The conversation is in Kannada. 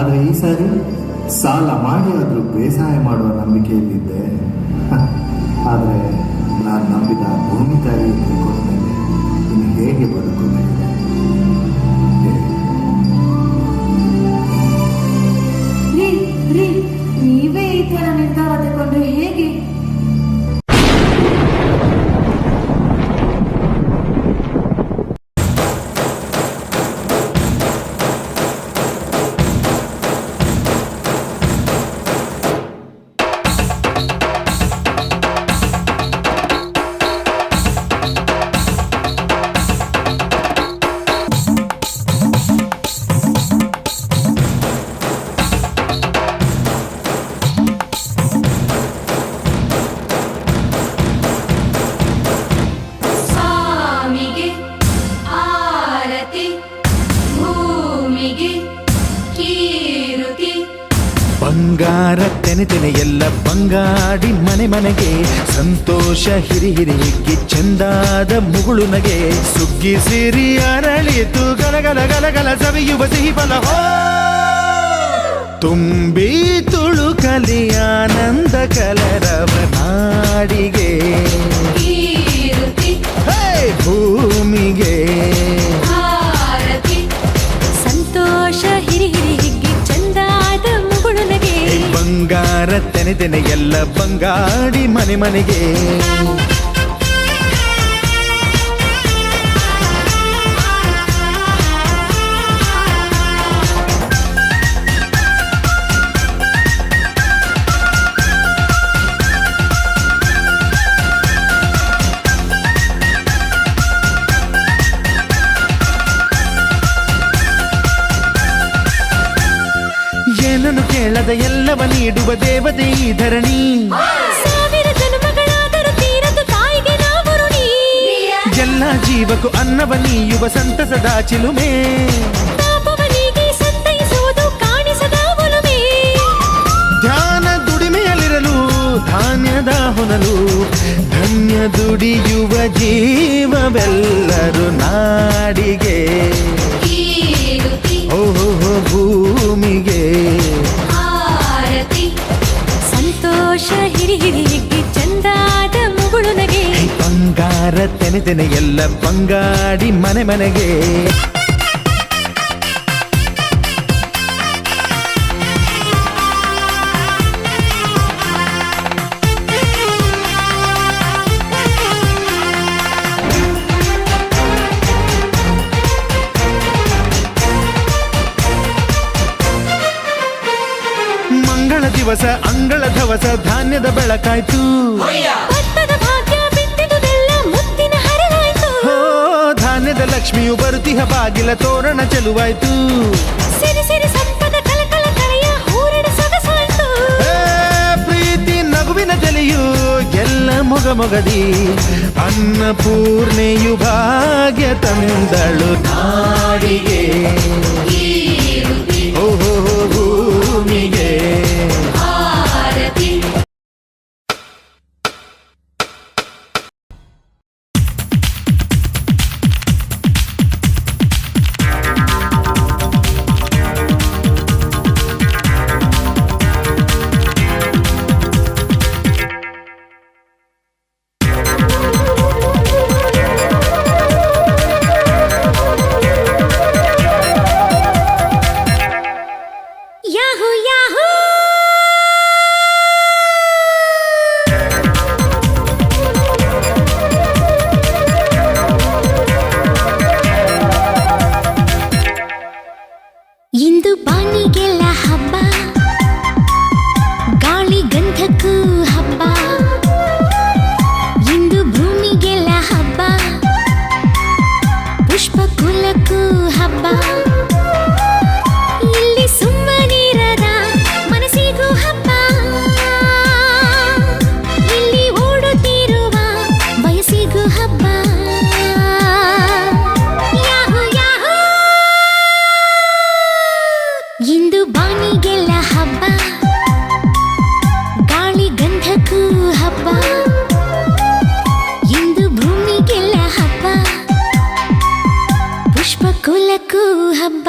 ಆದರೆ ಈ ಸಾರಿ ಸಾಲ ಮಾಡಿ ಆದರೂ ಬೇಸಾಯ ಮಾಡುವ ನಂಬಿಕೆಯಲ್ಲಿದ್ದೆ. ಆದರೆ ನಾನು ನಂಬಿದ ಭೂಮಿ ತಾಯಿ ತಿಳ್ಕೊಂಡ್ಮೇಲೆ ಇನ್ನು ಹೇಗೆ ಬದುಕುತ್ತೇನೆ? ನೀವೇ ಈ ತರ ನಿರ್ಧಾರ ತಗೊಂಡ್ರೆ ಹೇಗೆ? ಬಂಗಾರ ತೆನೆ ತೆನೆ ಎಲ್ಲ ಬಂಗಾಡಿ ಮನೆ ಮನೆಗೆ ಸಂತೋಷ ಹಿರಿ ಹಿರಿ ಹಿಗ್ಗಿ ಚಂದಾದ ಮುಗುಳು ನಗೆ ಸುಗ್ಗಿ ಸಿರಿ ಅರಳಿತು ಗಲಗಲ ಗಲಗಲ ಸವಿಯುವ ಸಿಹಿ ಫಲ ತುಂಬಿ ತುಳುಕಲಿ ಆನಂದ ಕಲರವ ನಾಡಿಗೆ ಭೂಮಿಗೆ ಸಂತೋಷ ಹಿರಿ ಹಿರಿ ಹಿಗ್ಗಿ ಚಂದಾದ ಮುಗುಳು ನಗೆ ಬಂಗಾರ ತೆನೆ ತೆನೆ ಎಲ್ಲ ಬಂಗಾಡಿ ಮನೆ ಮನೆಗೆ ಏನನ್ನು ಕೇಳದ ಎಲ್ಲವ ನೀಡುವ ದೇವತೆ ಈ ಧರಣಿ ಸಾವಿರ ಜನ್ಮಗಳಾದರೂ ತೀರದು ತಾಯಿಗೆ ನಾವು ಋಣಿ ಎಲ್ಲ ಜೀವಕ್ಕೂ ಅನ್ನವ ನೀಯುವ ಸಂತಸದ ಚಿಲುಮೆ ಪಾಪವನಿಗೆ ಸಂತೈಸುವುದು ಕಾಣಿಸದ ಒಲುಮೆ ಧ್ಯಾನ ದುಡಿಮೆಯಲ್ಲಿರಲು ಧಾನ್ಯದ ಹೊನಲು ಧನ್ಯ ದುಡಿಯುವ ಜೀವವೆಲ್ಲರೂ ನಾಡಿಗೆ ಓಹೋ ಭೂಮಿಗೆ ಸಂತೋಷ ಹಿರಿ ಹಿರಿ ಹಿಗ್ಗಿ ಚಂದಾದ ಮುಗುಳು ನಗೆ ಬಂಗಾರ ತೆನೆ ತೆನೆ ಎಲ್ಲ ಬಂಗಾಡಿ ಮನೆ ಮನೆಗೆ ಮಂಗಳ ದಿವಸ ಅಂಗಳ ಧವಸ ಧಾನ್ಯದ ಬೆಳಕಾಯ್ತು ಭತ್ತದ ಭಾಗ್ಯ ಬಿತ್ತಿದುದೆಲ್ಲ ಮುತ್ತಿನ ಹರವಾಯ್ತು ಹೋ ಧಾನ್ಯದ ಲಕ್ಷ್ಮಿಯು ಬರುತಿಹ ಬಾಗಿಲ ತೋರಣ ಚೆಲುವಾಯ್ತು ಸಿರಿ ಸಿರಿ ಸಂಪದ ಕಲಕಲ ಕಳೆಯ ಹೂರಣ ಸೊಗಸಾಯ್ತು ಪ್ರೀತಿ ನಗುವಿನ ಜಲೆಯು ಎಲ್ಲ ಮೊಗ ಮೊಗದಿ ಅನ್ನಪೂರ್ಣೆಯು ಭಾಗ್ಯ ತಂದಳು ನಾಡಿಗೆ ಓಹೋ ಭೂಮಿಗೆ ಯಾಹೂ ಯಾಹೂ ಇಂದು ಬಾನಿಗೆಲ್ಲ ಹಬ್ಬ ಗಾಳಿ ಗಂಧಕ್ಕೂ ಹಬ್ಬ ಇಂದು ಭೂಮಿಗೆಲ್ಲ ಹಬ್ಬ ಪುಷ್ಪ ಕುಲಕ್ಕೂ ಹಬ್ಬ ಇಲ್ಲಿ ಸುಮ್ಮನಿರದ ಮನಸ್ಸಿಗೂ ಹಬ್ಬ ಇಲ್ಲಿ ಓಡುತ್ತಿರುವ ಬಯಸಿಗೂ ಹಬ್ಬ ಯಾಹೂ ಯಾಹೂ ಇಂದು ಬಾನಿಗೆಲ್ಲ ಹಬ್ಬ ಗಾಳಿ ಗಂಧಕ್ಕೂ ಹಬ್ಬ ಇಂದು ಭೂಮಿಗೆಲ್ಲ ಹಬ್ಬ ಪುಷ್ಪ ಕುಲಕ್ಕೂ ಹಬ್ಬ